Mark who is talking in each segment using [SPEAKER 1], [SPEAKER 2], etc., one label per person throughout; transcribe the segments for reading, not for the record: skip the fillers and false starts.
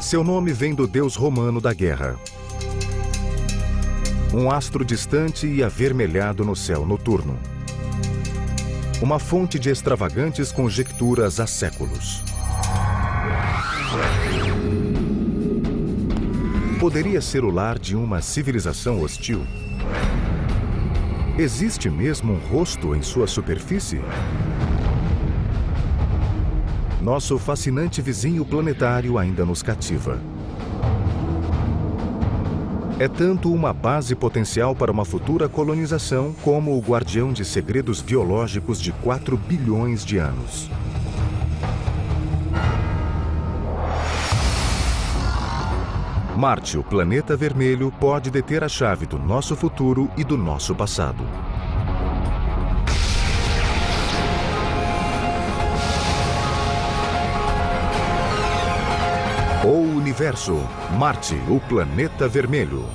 [SPEAKER 1] Seu nome vem do deus romano da guerra. Um astro distante e avermelhado no céu noturno. Uma fonte de extravagantes conjecturas há séculos. Poderia ser o lar de uma civilização hostil? Existe mesmo um rosto em sua superfície? Nosso fascinante vizinho planetário ainda nos cativa. É tanto uma base potencial para uma futura colonização, como o guardião de segredos biológicos de 4 bilhões de anos. Marte, o planeta vermelho, pode deter a chave do nosso futuro e do nosso passado. O Universo, Marte, o planeta vermelho.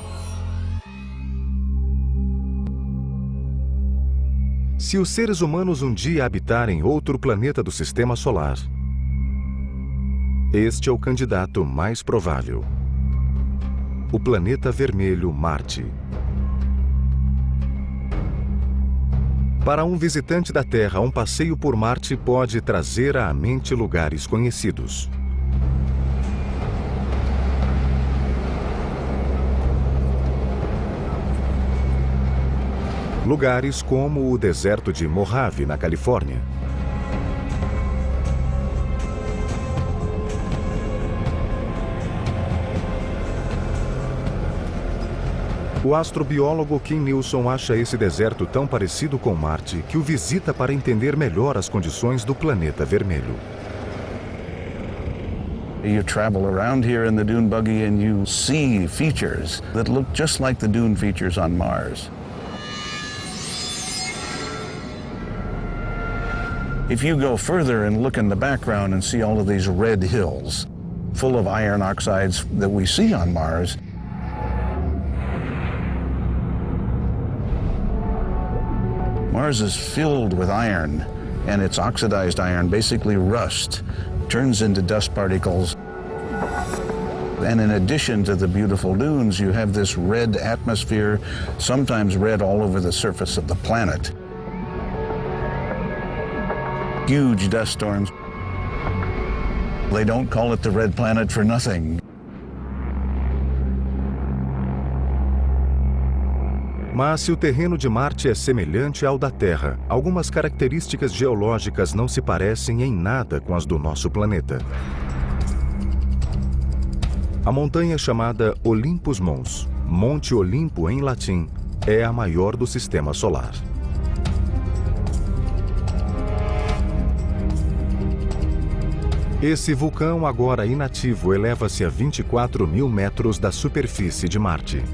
[SPEAKER 1] Se os seres humanos um dia habitarem outro planeta do Sistema Solar, este é o candidato mais provável. O planeta vermelho Marte. Para um visitante da Terra, um passeio por Marte pode trazer à mente lugares conhecidos. Lugares como o deserto de Mojave, na Califórnia. O astrobiólogo Kim Nilsson acha esse deserto tão parecido com Marte que o visita para entender melhor as condições do planeta vermelho.
[SPEAKER 2] You travel around here in the dune buggy and you see features that look just like the dune features on Mars. If you go further and look in the background and see all of these red hills full of iron oxides that we see on Mars, Mars is filled with iron, and its oxidized iron, basically rust, turns into dust particles. And in addition to the beautiful dunes, you have this red atmosphere, sometimes red all over the surface of the planet. Huge dust storms. They don't call it the red planet for nothing.
[SPEAKER 1] Mas se o terreno de Marte é semelhante ao da Terra, algumas características geológicas não se parecem em nada com as do nosso planeta. A montanha chamada Olympus Mons, Monte Olimpo em latim, é a maior do Sistema Solar. Esse vulcão, agora inativo, eleva-se a 24 mil metros da superfície de Marte.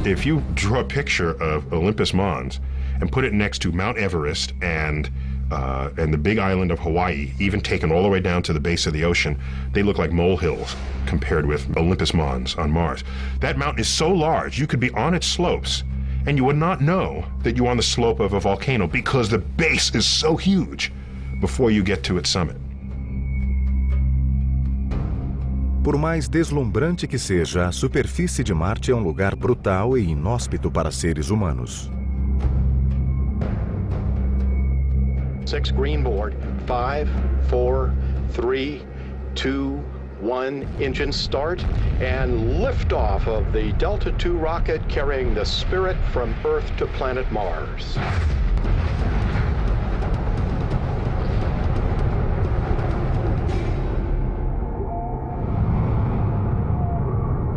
[SPEAKER 3] If you draw a picture of Olympus Mons and put it next to Mount Everest and the big island of Hawaii, even taken all the way down to the base of the ocean, they look like molehills compared with Olympus Mons on Mars. That mountain is so large, you could be on its slopes and you would not know that you're on the slope of a volcano because the base is so huge before you get to its summit.
[SPEAKER 1] Por mais deslumbrante que seja, a superfície de Marte é um lugar brutal e inóspito para seres humanos.
[SPEAKER 4] 6 green board, 5, 4, 3, 2, 1, engine start, and liftoff of the Delta II rocket carrying the Spirit from Earth to planet Mars.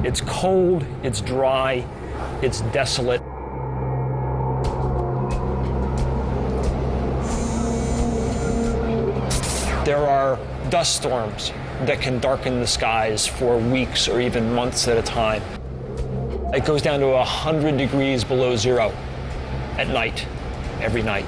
[SPEAKER 5] It's cold, it's dry, it's desolate. There are dust storms that can darken the skies for weeks or even months at a time. It goes down to 100 degrees below zero at night, every night.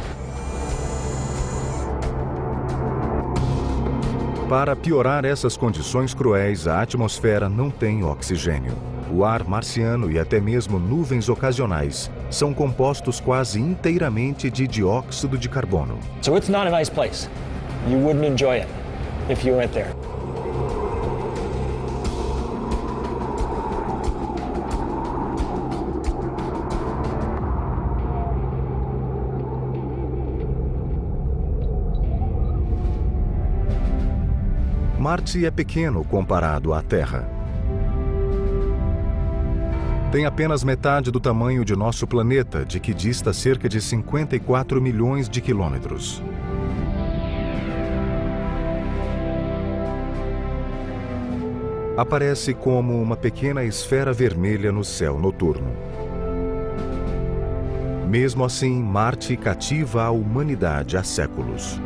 [SPEAKER 1] Para piorar essas condições cruéis, a atmosfera não tem oxigênio. O ar marciano e até mesmo nuvens ocasionais são compostos quase inteiramente de dióxido de carbono.
[SPEAKER 5] So it's not a nice place. You wouldn't enjoy it if you went there.
[SPEAKER 1] Marte é pequeno comparado à Terra. Tem apenas metade do tamanho de nosso planeta, de que dista cerca de 54 milhões de quilômetros. Aparece como uma pequena esfera vermelha no céu noturno. Mesmo assim, Marte cativa a humanidade há séculos.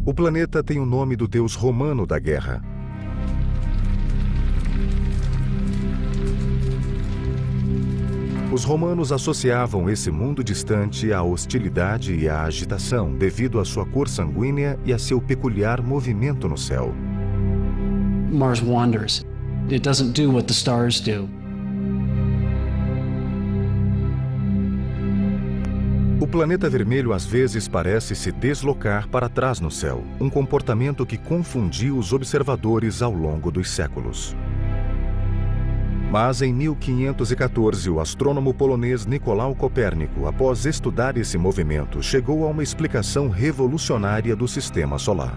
[SPEAKER 1] O planeta tem o nome do deus romano da guerra. Os romanos associavam esse mundo distante à hostilidade e à agitação, devido à sua cor sanguínea e a seu peculiar movimento no céu.
[SPEAKER 6] Mars wanders. It doesn't do what the stars do.
[SPEAKER 1] O planeta vermelho às vezes parece se deslocar para trás no céu, um comportamento que confundiu os observadores ao longo dos séculos. Mas em 1514, o astrônomo polonês Nicolau Copérnico, após estudar esse movimento, chegou a uma explicação revolucionária do sistema solar.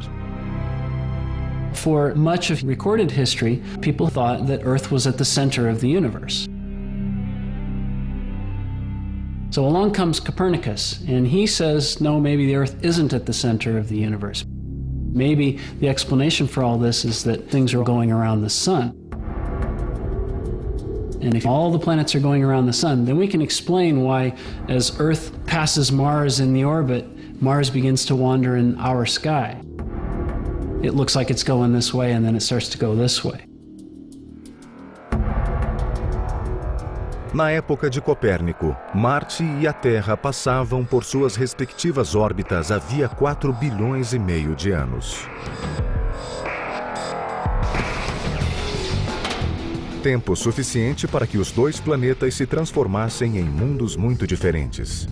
[SPEAKER 6] For much of recorded history, people thought that Earth was at the center of the universe. So along comes Copernicus, and he says, no, maybe the Earth isn't at the center of the universe. Maybe the explanation for all this is that things are going around the sun. And if all the planets are going around the sun, then we can explain why, as Earth passes Mars in the orbit, Mars begins to wander in our sky. It looks like it's going this way, and then it starts to go this way.
[SPEAKER 1] Na época de Copérnico, Marte e a Terra passavam por suas respectivas órbitas havia 4 bilhões e meio de anos. Tempo suficiente para que os dois planetas se transformassem em mundos muito diferentes.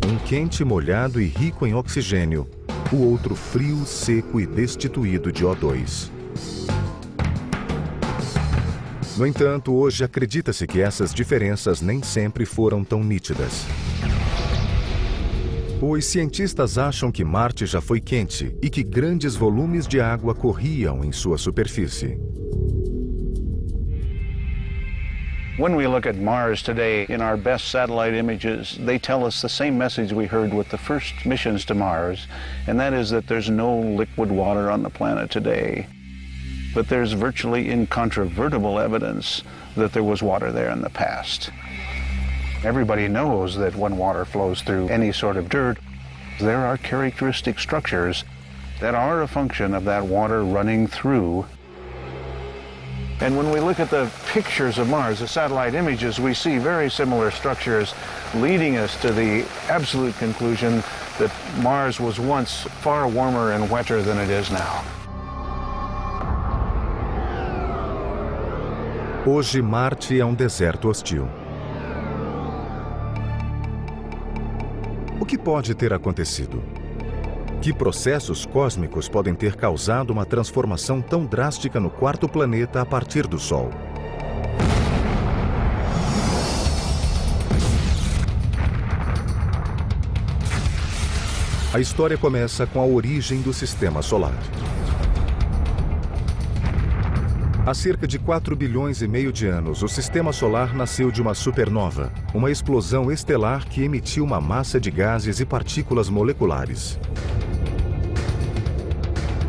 [SPEAKER 1] Um quente, molhado e rico em oxigênio, o outro frio, seco e destituído de O2. No entanto, hoje acredita-se que essas diferenças nem sempre foram tão nítidas. Os cientistas acham que Marte já foi quente e que grandes volumes de água corriam em sua superfície.
[SPEAKER 2] When we look at Mars today, in our best satellite images, they tell us the same message we heard with the first missions to Mars, and that is that there's no liquid water on the planet today. But there's virtually incontrovertible evidence that there was water there in the past. Everybody knows that when water flows through any sort of dirt, there are characteristic structures that are a function of that water running through. And when we look at the pictures of Mars, the satellite images, we see very similar structures leading us to the absolute conclusion that Mars was once far warmer and wetter than it is now.
[SPEAKER 1] Hoje, Marte é um deserto hostil. O que pode ter acontecido? Que processos cósmicos podem ter causado uma transformação tão drástica no quarto planeta a partir do Sol? A história começa com a origem do Sistema Solar. Há cerca de 4 bilhões e meio de anos, o Sistema Solar nasceu de uma supernova, uma explosão estelar que emitiu uma massa de gases e partículas moleculares.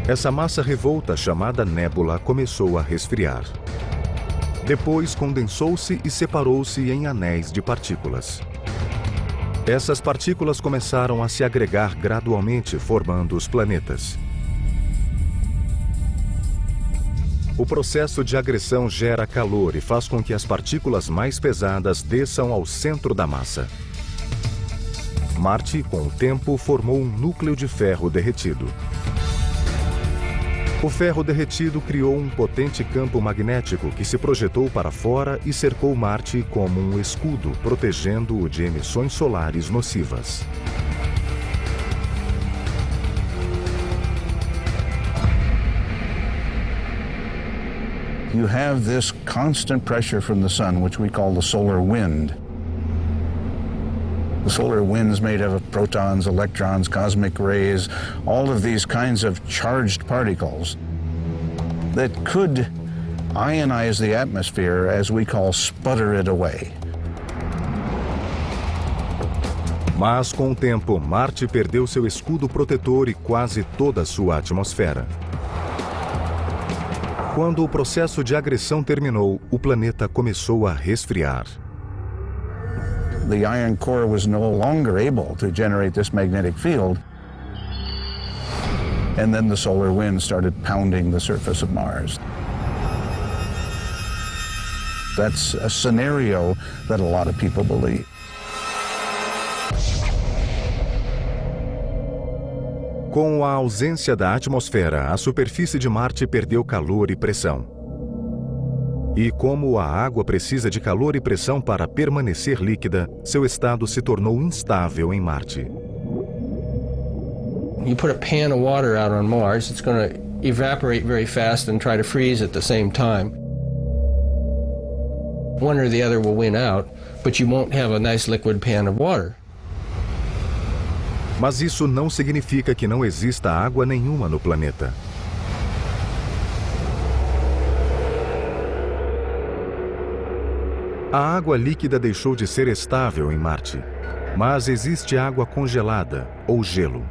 [SPEAKER 1] Essa massa revolta, chamada nébula, começou a resfriar. Depois condensou-se e separou-se em anéis de partículas. Essas partículas começaram a se agregar gradualmente, formando os planetas. O processo de agressão gera calor e faz com que as partículas mais pesadas desçam ao centro da massa. Marte, com o tempo, formou um núcleo de ferro derretido. O ferro derretido criou um potente campo magnético que se projetou para fora e cercou Marte como um escudo, protegendo-o de emissões solares nocivas.
[SPEAKER 2] You have this constant pressure from the sun, which we call the solar wind. The solar wind's made up of protons, electrons, cosmic rays, all of these kinds of charged particles that could ionize the atmosphere, as we call sputter it away.
[SPEAKER 1] Mas, com o tempo, Marte perdeu seu escudo protetor e quase toda a sua atmosfera. Quando o processo de agressão terminou, o planeta começou a resfriar.
[SPEAKER 2] The iron core was no longer able to generate this magnetic field, and then the solar wind started pounding the surface of Mars. That's a scenario that a lot of people believe.
[SPEAKER 1] Com a ausência da atmosfera, a superfície de Marte perdeu calor e pressão. E como a água precisa de calor e pressão para permanecer líquida, seu estado se tornou instável em Marte.
[SPEAKER 7] You put a pan of water out on Mars, it's going to evaporate very fast and try to freeze at the same time. One or the other will win out, but you won't have a nice liquid pan of water.
[SPEAKER 1] Mas isso não significa que não exista água nenhuma no planeta. A água líquida deixou de ser estável em Marte, mas existe água congelada, ou gelo.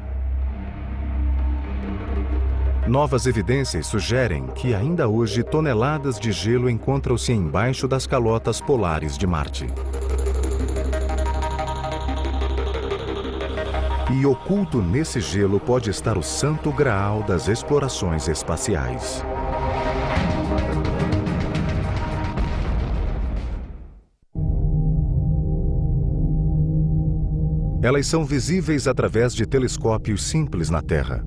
[SPEAKER 1] Novas evidências sugerem que ainda hoje toneladas de gelo encontram-se embaixo das calotas polares de Marte. E oculto nesse gelo pode estar o santo graal das explorações espaciais. Elas são visíveis através de telescópios simples na Terra.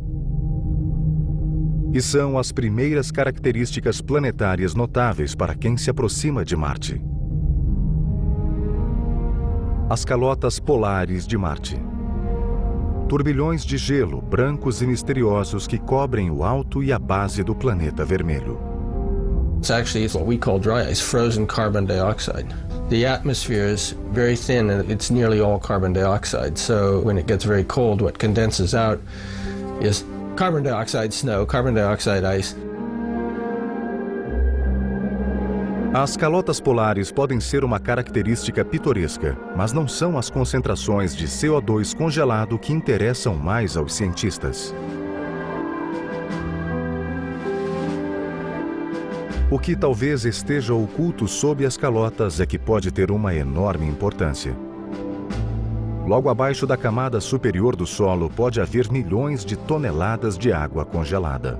[SPEAKER 1] E são as primeiras características planetárias notáveis para quem se aproxima de Marte. As calotas polares de Marte. Turbilhões de gelo brancos e misteriosos que cobrem o alto e a base do planeta vermelho.
[SPEAKER 7] It's actually what we call dry ice, frozen carbon dioxide. The atmosphere is very thin and it's nearly all carbon dioxide. So when it gets very cold, what condenses out is carbon dioxide snow, carbon dioxide ice.
[SPEAKER 1] As calotas polares podem ser uma característica pitoresca, mas não são as concentrações de CO2 congelado que interessam mais aos cientistas. O que talvez esteja oculto sob as calotas é que pode ter uma enorme importância. Logo abaixo da camada superior do solo pode haver milhões de toneladas de água congelada.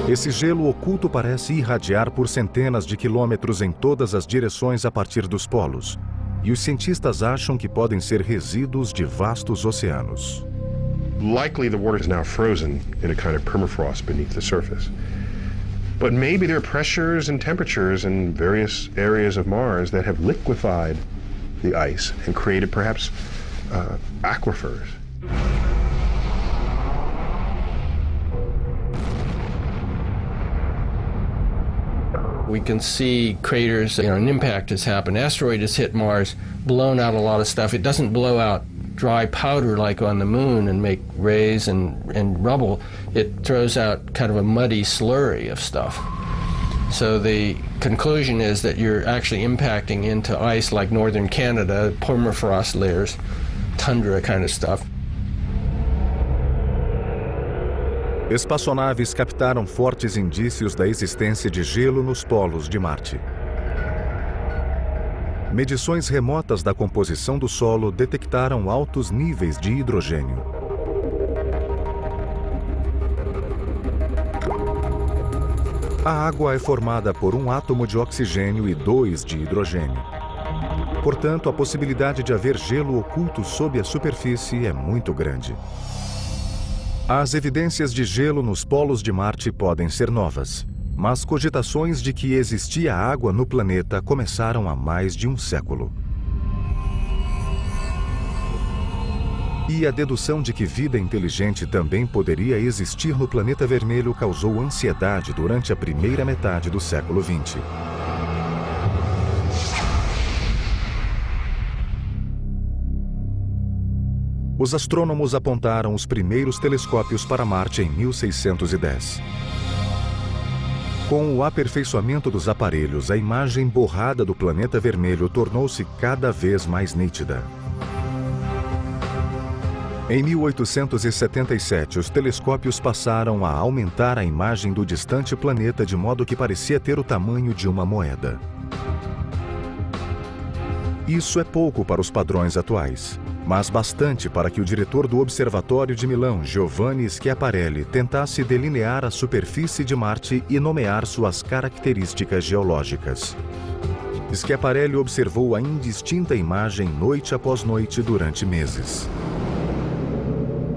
[SPEAKER 1] Esse gelo oculto parece irradiar por centenas de quilômetros em todas as direções a partir dos polos, e os cientistas acham que podem ser resíduos de vastos oceanos.
[SPEAKER 3] Likely the water is now frozen in a kind of permafrost beneath the surface. But maybe there are pressures and temperatures in various areas of Mars that have liquefied the ice and created perhaps aquifers.
[SPEAKER 7] We can see craters, an impact has happened. Asteroid has hit Mars, blown out a lot of stuff. It doesn't blow out dry powder like on the moon and make rays and rubble. It throws out kind of a muddy slurry of stuff. So the conclusion is that you're actually impacting into ice like northern Canada, permafrost layers, tundra kind of stuff.
[SPEAKER 1] Espaçonaves captaram fortes indícios da existência de gelo nos polos de Marte. Medições remotas da composição do solo detectaram altos níveis de hidrogênio. A água é formada por um átomo de oxigênio e 2 de hidrogênio. Portanto, a possibilidade de haver gelo oculto sob a superfície é muito grande. As evidências de gelo nos polos de Marte podem ser novas, mas cogitações de que existia água no planeta começaram há mais de um século. E a dedução de que vida inteligente também poderia existir no planeta vermelho causou ansiedade durante a primeira metade do século XX. Os astrônomos apontaram os primeiros telescópios para Marte em 1610. Com o aperfeiçoamento dos aparelhos, a imagem borrada do planeta vermelho tornou-se cada vez mais nítida. Em 1877, os telescópios passaram a aumentar a imagem do distante planeta de modo que parecia ter o tamanho de uma moeda. Isso é pouco para os padrões atuais, mas bastante para que o diretor do Observatório de Milão, Giovanni Schiaparelli, tentasse delinear a superfície de Marte e nomear suas características geológicas. Schiaparelli observou a indistinta imagem noite após noite durante meses.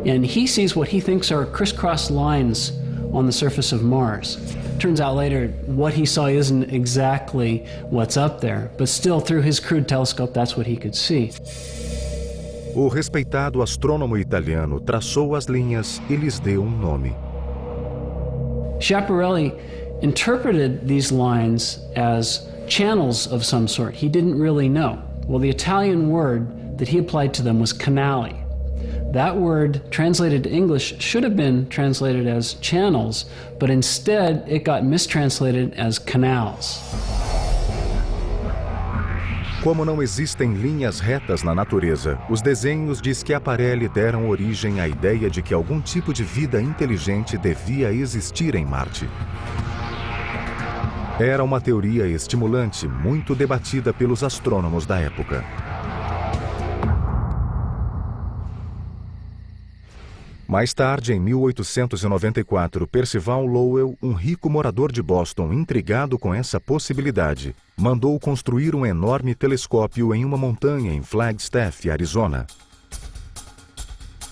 [SPEAKER 6] And he sees what he thinks are crisscross lines on the surface of Mars. Turns out later what he saw isn't exactly what's up there, but still through his crude telescope that's what he could see.
[SPEAKER 1] O respeitado astrônomo italiano traçou as linhas e lhes deu um nome.
[SPEAKER 6] Schiaparelli interpreted these lines as channels of some sort. He didn't really know. Well, the Italian word that he applied to them was canali. That word, translated to English, should have been translated as channels, but instead it got mistranslated as canals.
[SPEAKER 1] Como não existem linhas retas na natureza, os desenhos de Schiaparelli deram origem à ideia de que algum tipo de vida inteligente devia existir em Marte. Era uma teoria estimulante, muito debatida pelos astrônomos da época. Mais tarde, em 1894, Percival Lowell, um rico morador de Boston, intrigado com essa possibilidade, mandou construir um enorme telescópio em uma montanha em Flagstaff, Arizona.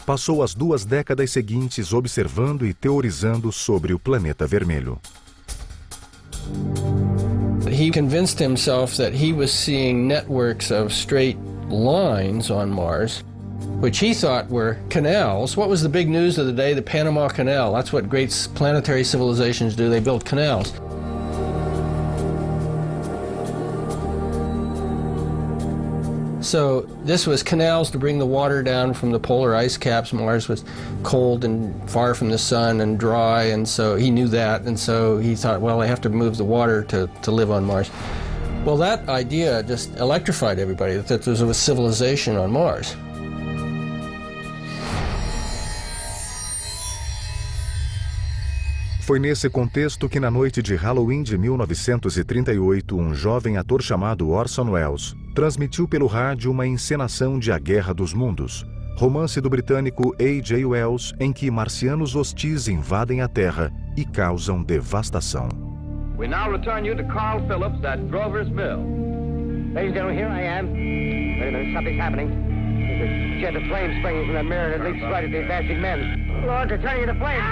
[SPEAKER 1] Passou as 2 décadas seguintes observando e teorizando sobre o planeta vermelho.
[SPEAKER 7] He convinced himself that he was seeing networks of straight lines on Mars, which he thought were canals. What was the big news of the day? The Panama Canal. That's what great planetary civilizations do. They build canals. So this was canals to bring the water down from the polar ice caps. Mars was cold and far from the sun and dry, and so he knew that, and so he thought, well, I have to move the water to live on Mars. Well, that idea just electrified everybody, that there was a civilization on Mars.
[SPEAKER 1] Foi nesse contexto que na noite de Halloween de 1938, um jovem ator chamado Orson Welles transmitiu pelo rádio uma encenação de A Guerra dos Mundos, romance do britânico A.J. Wells, em que marcianos hostis invadem a Terra e causam devastação.
[SPEAKER 8] We now return you to Carl Phillips at Grover's Mill. Ladies and gentlemen, here I am. Wait a minute, something's happening. There's a jet of flame springing from the mirror and it leaps right at the advancing men. Lord, they're turning into flames.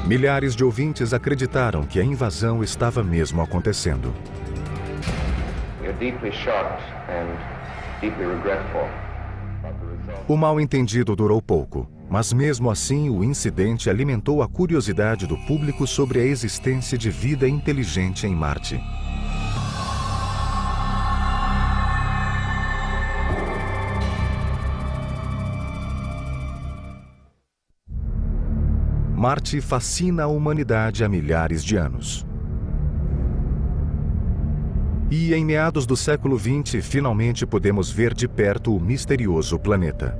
[SPEAKER 1] Milhares de ouvintes acreditaram que a invasão estava mesmo acontecendo. O mal-entendido durou pouco, mas mesmo assim o incidente alimentou a curiosidade do público sobre a existência de vida inteligente em Marte. Marte fascina a humanidade há milhares de anos. E em meados do século XX, finalmente podemos ver de perto o misterioso planeta.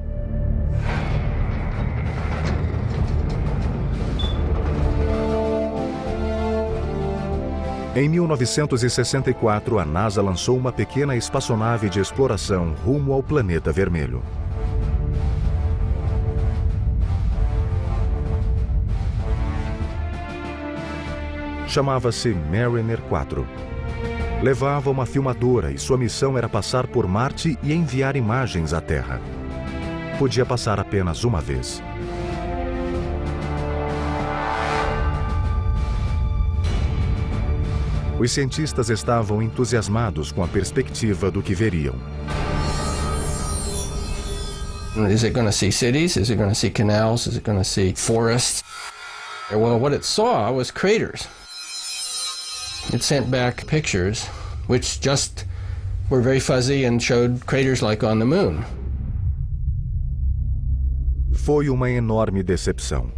[SPEAKER 1] Em 1964, a NASA lançou uma pequena espaçonave de exploração rumo ao planeta vermelho. Chamava-se Mariner 4. Levava uma filmadora e sua missão era passar por Marte e enviar imagens à Terra. Podia passar apenas uma vez. Os cientistas estavam entusiasmados com a perspectiva do que veriam.
[SPEAKER 7] Is it going to see cities? Is it going to see canals? Is it going to see forests? Well, what it saw was craters. It sent back pictures which just were very fuzzy and showed craters like on the moon.
[SPEAKER 1] Foi uma enorme decepção.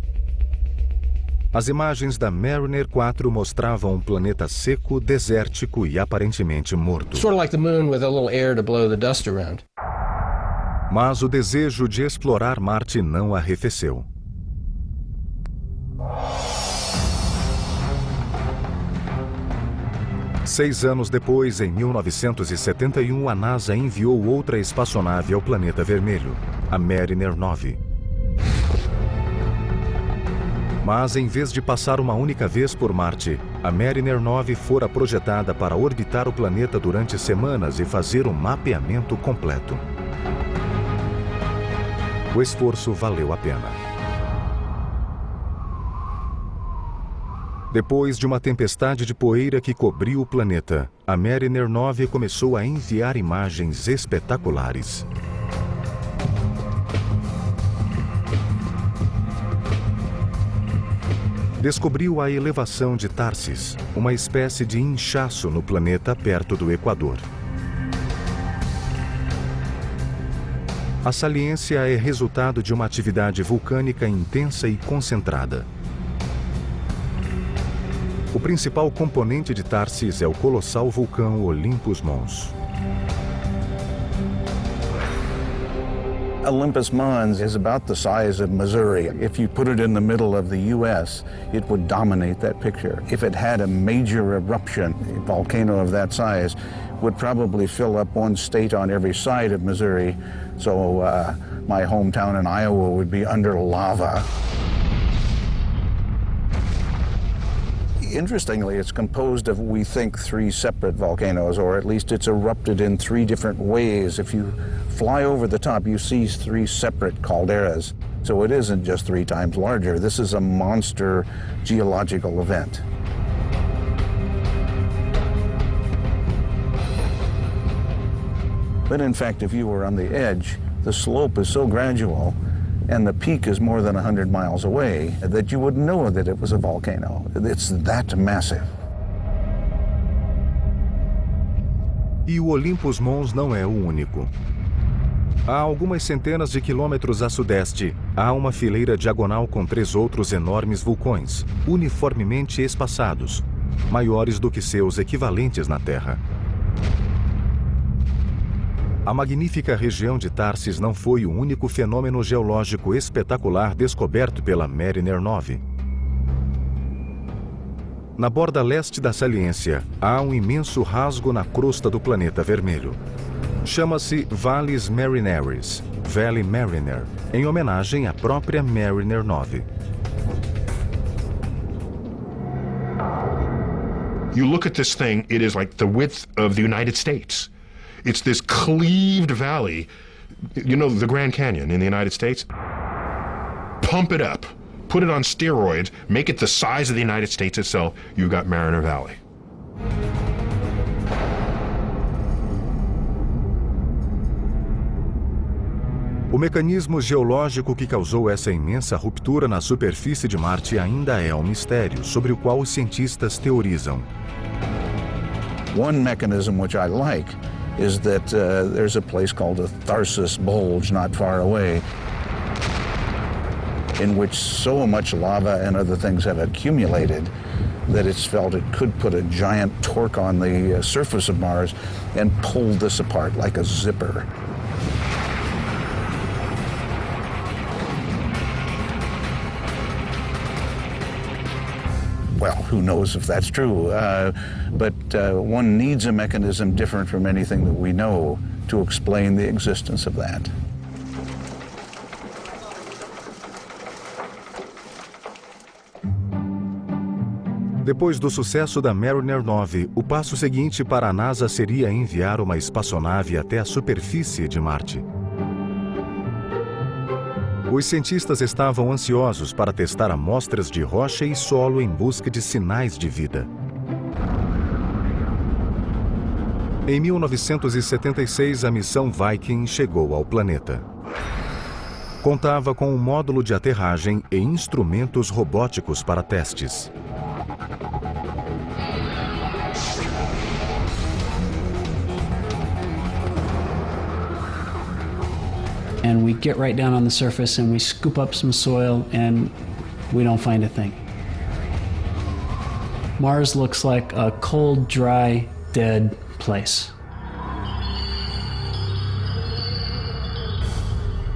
[SPEAKER 1] As imagens da Mariner 4 mostravam um planeta seco, desértico e aparentemente morto.
[SPEAKER 7] Sort of like the moon with a little air to blow the dust around.
[SPEAKER 1] Mas o desejo de explorar Marte não arrefeceu. Seis anos depois, em 1971, a NASA enviou outra espaçonave ao planeta vermelho, a Mariner 9. Mas, em vez de passar uma única vez por Marte, a Mariner 9 fora projetada para orbitar o planeta durante semanas e fazer um mapeamento completo. O esforço valeu a pena. Depois de uma tempestade de poeira que cobriu o planeta, a Mariner 9 começou a enviar imagens espetaculares. Descobriu a elevação de Tharsis, uma espécie de inchaço no planeta perto do Equador. A saliência é resultado de uma atividade vulcânica intensa e concentrada. O principal componente de Tharsis é o colossal vulcão Olympus Mons.
[SPEAKER 2] Olympus Mons is about the size of Missouri. If you put it in the middle of the U.S., it would dominate that picture. If it had a major eruption, a volcano of that size would probably fill up one state on every side of Missouri. So my hometown in Iowa would be under lava. Interestingly, it's composed of, we think, 3 separate volcanoes, or at least it's erupted in 3 different ways. If you fly over the top, you see 3 separate calderas. So it isn't just 3 times larger. This is a monster geological event. But in fact, if you were on the edge, the slope is so gradual and the peak is more than 100 miles away that you would know that it was a volcano. It's that massive.
[SPEAKER 1] E o Olympus Mons não é o único. A algumas centenas de quilômetros a sudeste, há uma fileira diagonal com 3 outros enormes vulcões, uniformemente espaçados, maiores do que seus equivalentes na Terra. A magnífica região de Tharsis não foi o único fenômeno geológico espetacular descoberto pela Mariner 9. Na borda leste da saliência, há um imenso rasgo na crosta do planeta vermelho. Chama-se Valles Marineris, Valley Mariner, em homenagem à própria Mariner 9.
[SPEAKER 3] You look at this thing, it is like the width of the United States. It's this cleaved valley, you know, the Grand Canyon in the United States. Pump it up, put it on steroids, make it the size of the United States itself, you got Mariner Valley.
[SPEAKER 1] O mecanismo geológico que causou essa imensa ruptura na superfície de Marte ainda é um mistério, sobre o qual os cientistas teorizam.
[SPEAKER 2] One mechanism which I like is that there's a place called the Tharsis Bulge not far away, in which so much lava and other things have accumulated that it's felt it could put a giant torque on the surface of Mars and pull this apart like a zipper. Well, who knows if that's true, but one needs a mechanism different from anything that we know to explain the existence of that.
[SPEAKER 1] Depois do sucesso da Mariner 9, o passo seguinte para a NASA seria enviar uma espaçonave até a superfície de Marte. Os cientistas estavam ansiosos para testar amostras de rocha e solo em busca de sinais de vida. Em 1976, a missão Viking chegou ao planeta. Contava com um módulo de aterragem e instrumentos robóticos para testes.
[SPEAKER 6] And we get right down on the surface and we scoop up some soil and we don't find a thing. Mars looks like a cold, dry, dead place.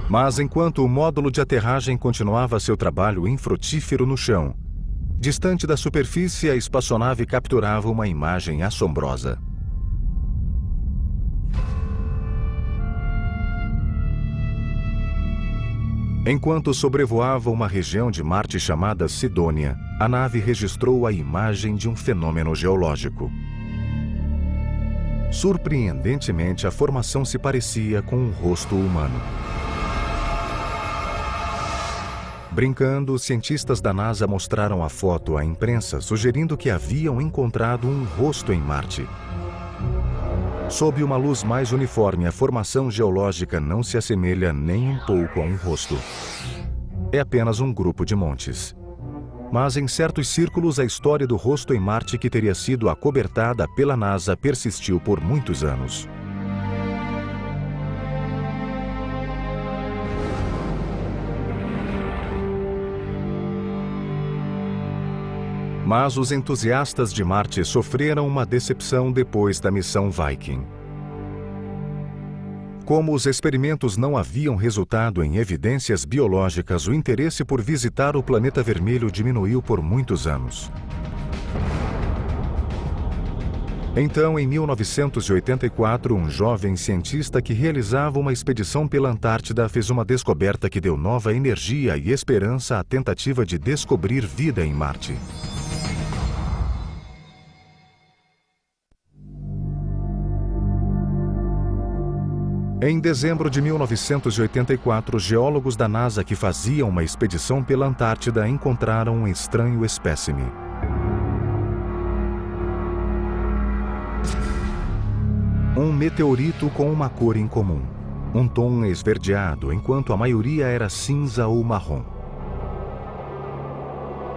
[SPEAKER 1] Mas enquanto o módulo de aterragem continuava seu trabalho infrutífero no chão, distante da superfície, a espaçonave capturava uma imagem assombrosa. Enquanto sobrevoava uma região de Marte chamada Sidônia, a nave registrou a imagem de um fenômeno geológico. Surpreendentemente, a formação se parecia com um rosto humano. Brincando, os cientistas da NASA mostraram a foto à imprensa, sugerindo que haviam encontrado um rosto em Marte. Sob uma luz mais uniforme, a formação geológica não se assemelha nem um pouco a um rosto. É apenas um grupo de montes. Mas em certos círculos, a história do rosto em Marte, que teria sido acobertada pela NASA, persistiu por muitos anos. Mas os entusiastas de Marte sofreram uma decepção depois da missão Viking. Como os experimentos não haviam resultado em evidências biológicas, o interesse por visitar o planeta vermelho diminuiu por muitos anos. Então, em 1984, um jovem cientista que realizava uma expedição pela Antártida fez uma descoberta que deu nova energia e esperança à tentativa de descobrir vida em Marte. Em dezembro de 1984, geólogos da NASA que faziam uma expedição pela Antártida encontraram um estranho espécime. Um meteorito com uma cor incomum, um tom esverdeado, enquanto a maioria era cinza ou marrom.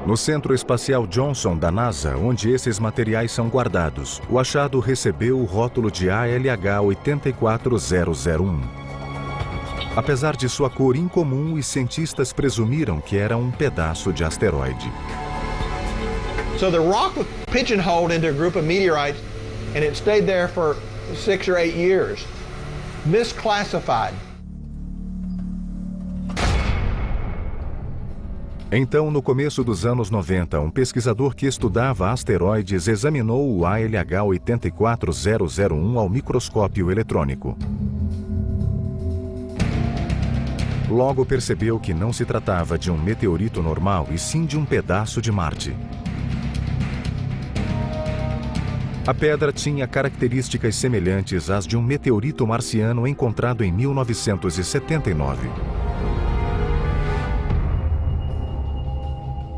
[SPEAKER 1] No Centro Espacial Johnson da NASA, onde esses materiais são guardados, o achado recebeu o rótulo de ALH 84001. Apesar de sua cor incomum, os cientistas presumiram que era um pedaço de asteroide.
[SPEAKER 9] So the rock was pigeonholed into a group of meteorites and it stayed there for 6 or 8 years. Misclassified.
[SPEAKER 1] Então, no começo dos anos 90, um pesquisador que estudava asteroides examinou o ALH 84001 ao microscópio eletrônico. Logo percebeu que não se tratava de um meteorito normal, e sim de um pedaço de Marte. A pedra tinha características semelhantes às de um meteorito marciano encontrado em 1979.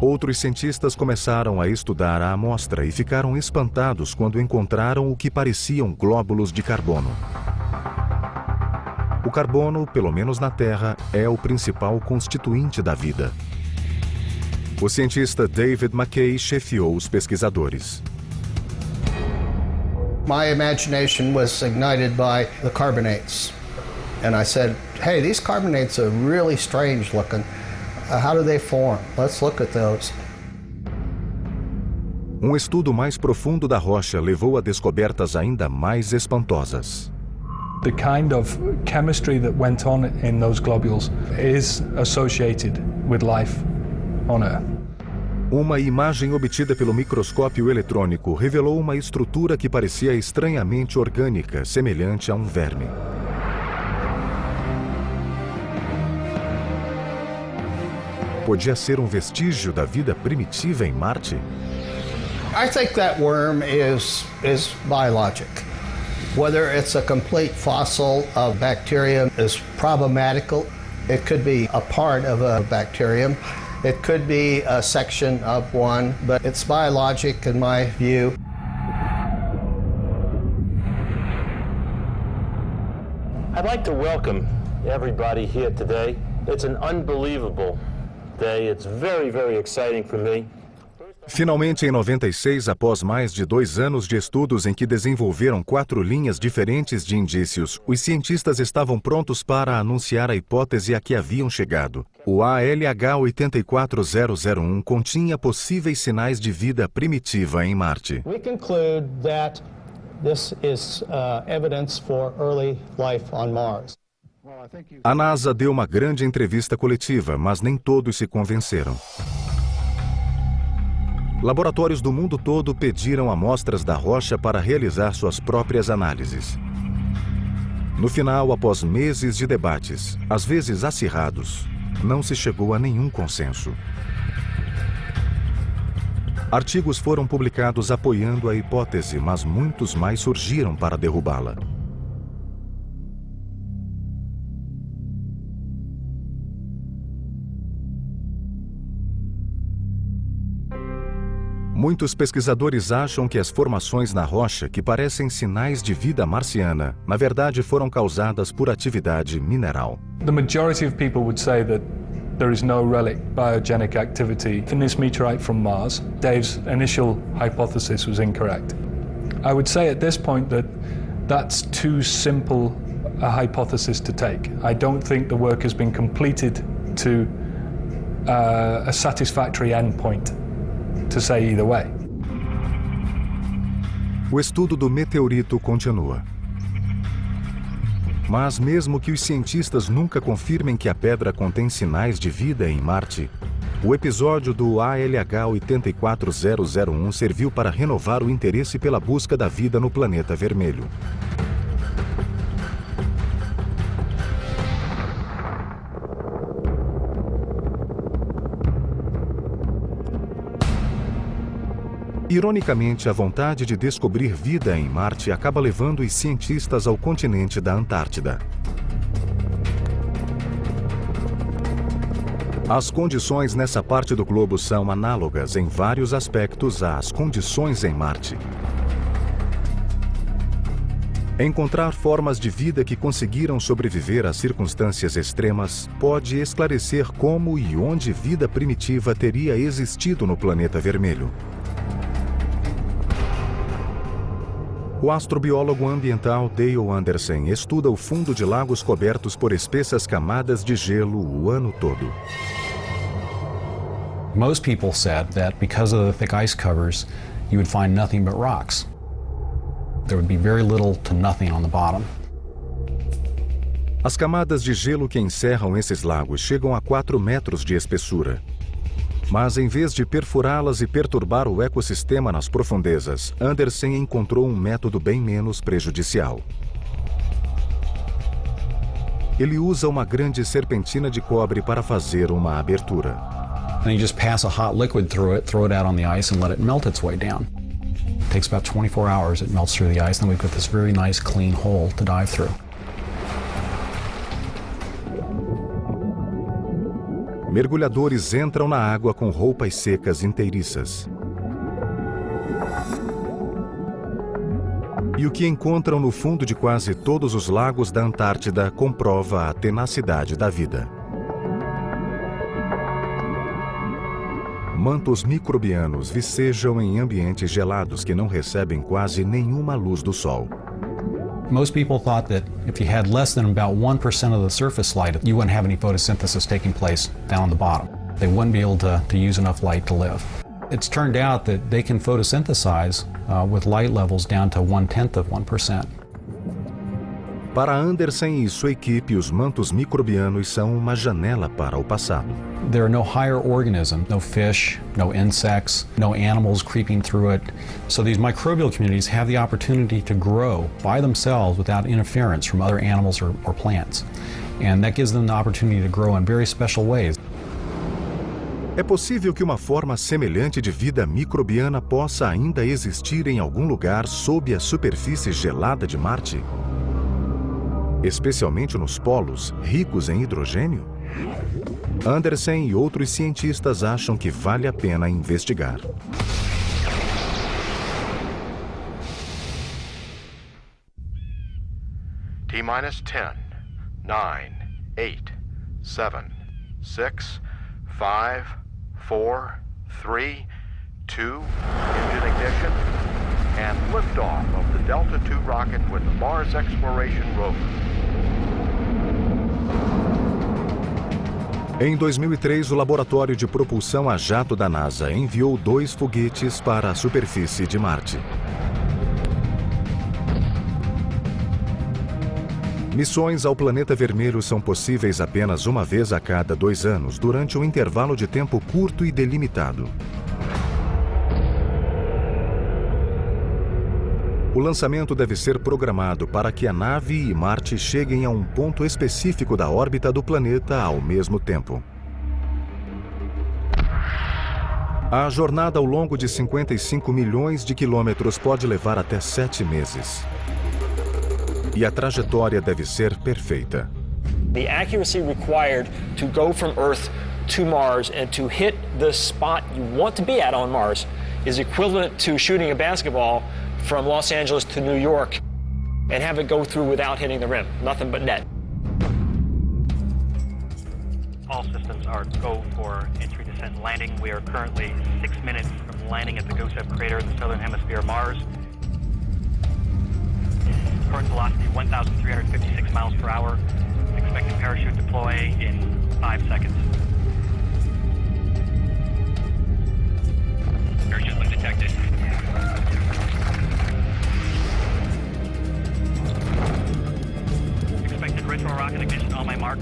[SPEAKER 1] Outros cientistas começaram a estudar a amostra e ficaram espantados quando encontraram o que pareciam glóbulos de carbono. O carbono, pelo menos na Terra, é o principal constituinte da vida. O cientista David McKay chefiou os pesquisadores.
[SPEAKER 10] My imagination was ignited by the carbonates. And I said, hey, these carbonates are really strange looking. How do they form? Let's look at those.
[SPEAKER 1] Um estudo mais profundo da rocha levou a descobertas ainda mais espantosas.
[SPEAKER 11] The kind of chemistry that went on in those globules is associated with life on Earth.
[SPEAKER 1] Uma imagem obtida pelo microscópio eletrônico revelou uma estrutura que parecia estranhamente orgânica, semelhante a um verme. Podia ser um vestígio da vida primitiva em Marte?
[SPEAKER 10] I think that worm is biologic. Whether it's a complete fossil of bacterium is problematical. It could be a part of a bacterium. It could be a section of one, but it's biologic in my view.
[SPEAKER 12] I'd like to welcome everybody here today. It's an unbelievable day. It's very, very exciting for me.
[SPEAKER 1] Finalmente, em 96, após mais de 2 anos de estudos em que desenvolveram 4 linhas diferentes de indícios, os cientistas estavam prontos para anunciar a hipótese a que haviam chegado. O ALH 84001 continha possíveis sinais de vida primitiva em Marte.
[SPEAKER 13] We conclude that this is evidence for early life on Mars.
[SPEAKER 1] A NASA deu uma grande entrevista coletiva, mas nem todos se convenceram. Laboratórios do mundo todo pediram amostras da rocha para realizar suas próprias análises. No final, após meses de debates, às vezes acirrados, não se chegou a nenhum consenso. Artigos foram publicados apoiando a hipótese, mas muitos mais surgiram para derrubá-la. Muitos pesquisadores acham que as formações na rocha, que parecem sinais de vida marciana, na verdade foram causadas por atividade mineral.
[SPEAKER 11] The majority of people would say that there is no relic biogenic activity in this meteorite from Mars. Dave's initial hypothesis was incorrect. I would say at this point that that's too simple a hypothesis to take. I don't think the work has been completed to a satisfactory endpoint to say either way.
[SPEAKER 1] O estudo do meteorito continua. Mas mesmo que os cientistas nunca confirmem que a pedra contém sinais de vida em Marte, o episódio do ALH 84001 serviu para renovar o interesse pela busca da vida no planeta vermelho. Ironicamente, a vontade de descobrir vida em Marte acaba levando os cientistas ao continente da Antártida. As condições nessa parte do globo são análogas em vários aspectos às condições em Marte. Encontrar formas de vida que conseguiram sobreviver a circunstâncias extremas pode esclarecer como e onde vida primitiva teria existido no planeta vermelho. O astrobiólogo ambiental Dale Anderson estuda o fundo de lagos cobertos por espessas camadas de gelo o ano todo.
[SPEAKER 14] Most people said that because of the thick ice covers, you would find nothing but rocks. There would be very little to nothing on the bottom.
[SPEAKER 1] As camadas de gelo que encerram esses lagos chegam a 4 metros de espessura. Mas em vez de perfurá-las e perturbar o ecossistema nas profundezas, Anderson encontrou um método bem menos prejudicial. Ele usa uma grande serpentina de cobre para fazer uma abertura.
[SPEAKER 14] And you just pass a hot liquid through it, throw it out on the ice and let it melt its way down. It takes about 24 hours, it melts through the ice, and then we've got this very nice clean hole to dive through.
[SPEAKER 1] Mergulhadores entram na água com roupas secas inteiriças. E o que encontram no fundo de quase todos os lagos da Antártida comprova a tenacidade da vida. Mantos microbianos vicejam em ambientes gelados que não recebem quase nenhuma luz do sol.
[SPEAKER 14] Most people thought that if you had less than about 1% of the surface light, you wouldn't have any photosynthesis taking place down on the bottom. They wouldn't be able to use enough light to live. It's turned out that they can photosynthesize with light levels down to 1/10 of 1%.
[SPEAKER 1] Para Anderson e sua equipe, os mantos microbianos são uma janela para o passado.
[SPEAKER 14] There are no higher organisms, no fish, no insects, no animals creeping through it. So these microbial communities have the opportunity to grow by themselves without interference from other animals or plants. And that gives them the opportunity to grow in very special ways.
[SPEAKER 1] É possível que uma forma semelhante de vida microbiana possa ainda existir em algum lugar sob a superfície gelada de Marte? Especialmente nos polos, ricos em hidrogênio? Anderson e outros cientistas acham que vale a pena investigar.
[SPEAKER 4] T-minus 10, 9, 8, 7, 6, 5, 4, 3, 2, engine ignition, and liftoff of the Delta II rocket with the Mars Exploration Rover.
[SPEAKER 1] Em 2003, o Laboratório de Propulsão a Jato da NASA enviou 2 foguetes para a superfície de Marte. Missões ao planeta vermelho são possíveis apenas uma vez a cada 2 anos, durante um intervalo de tempo curto e delimitado. O lançamento deve ser programado para que a nave e Marte cheguem a um ponto específico da órbita do planeta ao mesmo tempo. A jornada ao longo de 55 milhões de quilômetros pode levar até 7 meses. E a trajetória deve ser perfeita.
[SPEAKER 5] The accuracy required to go from Earth to Mars and to hit the spot you want to be at on Mars is equivalent to shooting a basketball from Los Angeles to New York and have it go through without hitting the rim. Nothing but net.
[SPEAKER 15] All systems are go for entry, descent, and landing. We are currently 6 minutes from landing at the Gusev crater in the southern hemisphere of Mars. Current velocity 1,356 miles per hour. Expected parachute deploy in 5 seconds. Parachute undetected. Expected retro rocket ignition on my mark.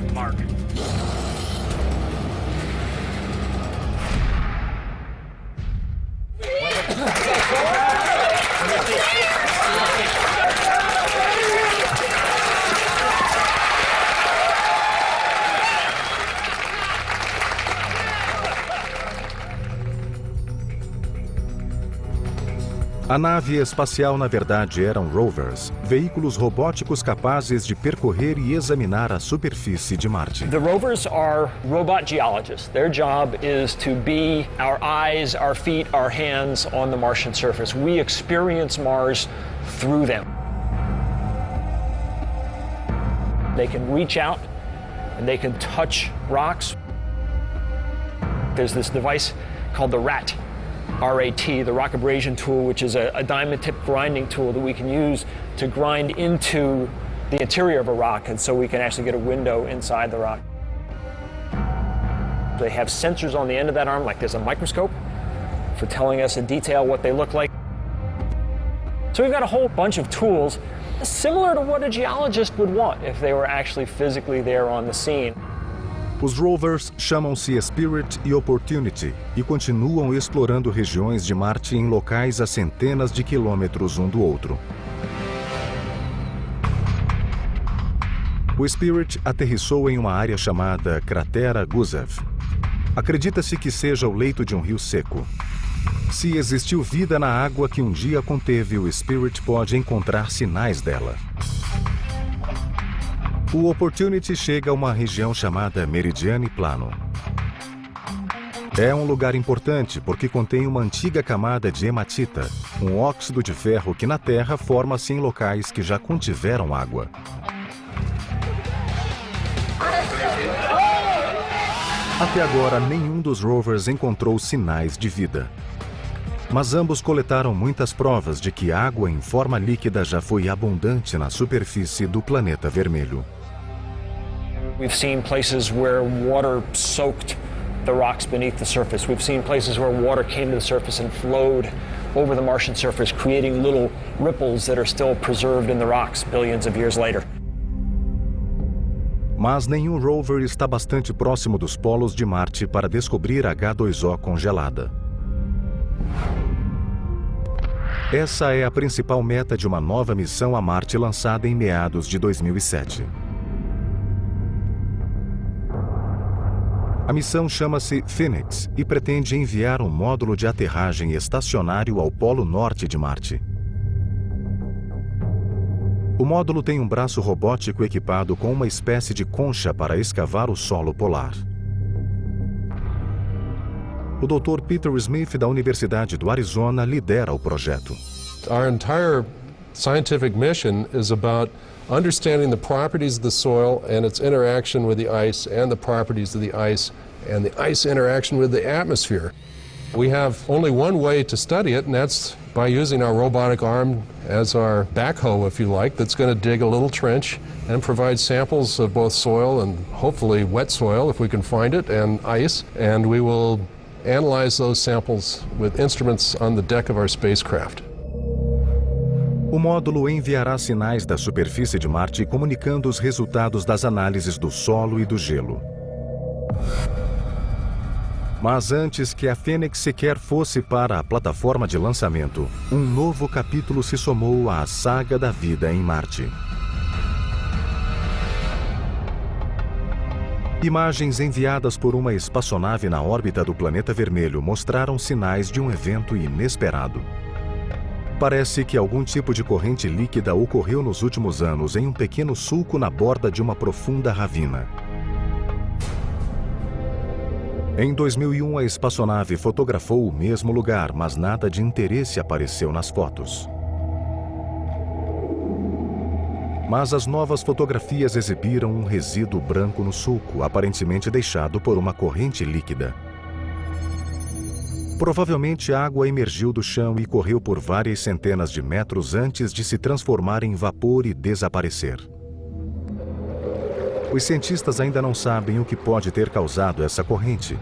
[SPEAKER 1] A nave espacial, na verdade, eram rovers, veículos robóticos capazes de percorrer e examinar a superfície de Marte.
[SPEAKER 5] The rovers are robot geologists. Their job is to be our eyes, our feet, our hands on the Martian surface. We experience Mars through them. They can reach out and they can touch rocks. There's this device called the RAT. RAT, the rock abrasion tool, which is a diamond tip grinding tool that we can use to grind into the interior of a rock, and so we can actually get a window inside the rock. They have sensors on the end of that arm, like there's a microscope, for telling us in detail what they look like. So we've got a whole bunch of tools similar to what a geologist would want if they were actually physically there on the scene.
[SPEAKER 1] Os rovers chamam-se Spirit e Opportunity e continuam explorando regiões de Marte em locais a centenas de quilômetros um do outro. O Spirit aterrissou em uma área chamada Cratera Gusev. Acredita-se que seja o leito de um rio seco. Se existiu vida na água que um dia conteve, o Spirit pode encontrar sinais dela. O Opportunity chega a uma região chamada Meridiane Plano. É um lugar importante porque contém uma antiga camada de hematita, um óxido de ferro que na Terra forma-se em locais que já contiveram água. Até agora, nenhum dos rovers encontrou sinais de vida. Mas ambos coletaram muitas provas de que água em forma líquida já foi abundante na superfície do planeta vermelho.
[SPEAKER 5] We've seen places where water soaked the rocks beneath the surface. We've seen places where water came to the surface and flowed over the Martian surface, creating little ripples that are still preserved in the rocks billions of years later.
[SPEAKER 1] Mas nenhum rover está bastante próximo dos polos de Marte para descobrir H2O congelada. Essa é a principal meta de uma nova missão a Marte lançada em meados de 2007. A missão chama-se Phoenix e pretende enviar um módulo de aterragem estacionário ao polo norte de Marte. O módulo tem um braço robótico equipado com uma espécie de concha para escavar o solo polar. O Dr. Peter Smith, da Universidade do Arizona, lidera o projeto.
[SPEAKER 16] Our entire scientific mission is about understanding the properties of the soil and its interaction with the ice and the properties of the ice and the ice interaction with the atmosphere. We have only one way to study it, and that's by using our robotic arm as our backhoe, if you like, that's going to dig a little trench and provide samples of both soil and hopefully wet soil, if we can find it, and ice. And we will analyze those samples with instruments on the deck of our spacecraft.
[SPEAKER 1] O módulo enviará sinais da superfície de Marte comunicando os resultados das análises do solo e do gelo. Mas antes que a Fênix sequer fosse para a plataforma de lançamento, um novo capítulo se somou à saga da vida em Marte. Imagens enviadas por uma espaçonave na órbita do planeta vermelho mostraram sinais de um evento inesperado. Parece que algum tipo de corrente líquida ocorreu nos últimos anos em um pequeno sulco na borda de uma profunda ravina. Em 2001, a espaçonave fotografou o mesmo lugar, mas nada de interesse apareceu nas fotos. Mas as novas fotografias exibiram um resíduo branco no sulco, aparentemente deixado por uma corrente líquida. Provavelmente a água emergiu do chão e correu por várias centenas de metros antes de se transformar em vapor e desaparecer. Os cientistas ainda não sabem o que pode ter causado essa corrente,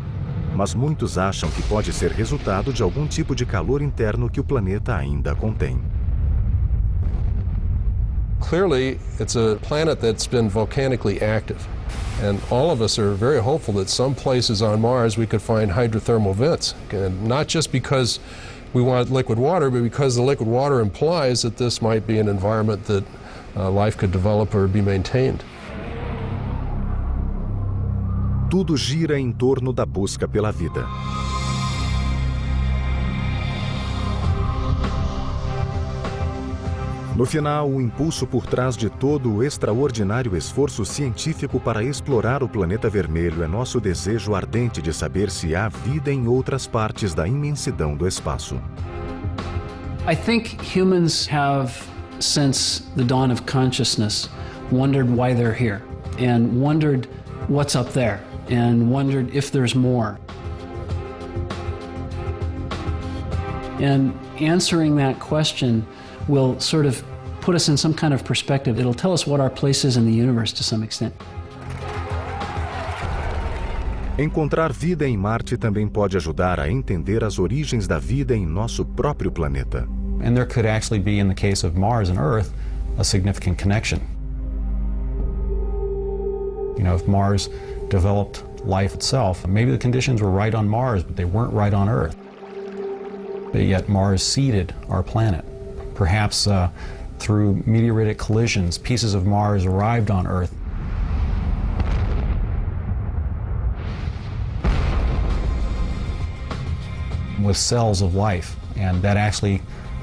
[SPEAKER 1] mas muitos acham que pode ser resultado de algum tipo de calor interno que o planeta ainda contém.
[SPEAKER 16] Clearly, it's a planet that's been volcanically active, and all of us are very hopeful that some places on Mars we could find hydrothermal vents, and not just because we want liquid water, but because the liquid water implies that this might be an environment that life could develop or be maintained.
[SPEAKER 1] Tudo gira em torno da busca pela vida. No final, o impulso por trás de todo o extraordinário esforço científico para explorar o planeta vermelho é nosso desejo ardente de saber se há vida em outras partes da imensidão do espaço.
[SPEAKER 6] I think humans have, since the dawn of consciousness, wondered why they're here and wondered what's up there and wondered if there's more. And answering that question will sort of put us in some kind of perspective. It'll tell us what our place is in the universe to some extent.
[SPEAKER 1] Encontrar vida em Marte também pode ajudar a entender as origens da vida em nosso próprio planeta.
[SPEAKER 14] And there could actually be, in the case of Mars and Earth, a significant connection. You know, if Mars developed life itself, maybe the conditions were right on Mars, but they weren't right on Earth. But yet Mars seeded our planet. Perhaps through meteoritic collisions, pieces of Mars arrived on Earth. With cells of life, and that actually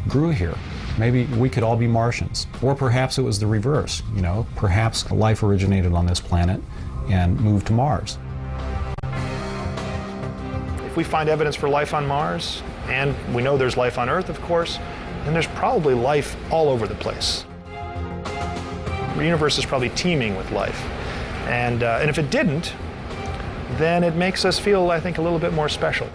[SPEAKER 14] grew here. Maybe we could all be Martians. Or perhaps it was the reverse, you know, perhaps life originated on this planet and moved to Mars.
[SPEAKER 17] If we find evidence for life on Mars, and we know there's life on Earth, of course, then there's probably life all over the place. The universe is probably teeming with life. And if it didn't, then it makes us feel, I think, a little bit more special.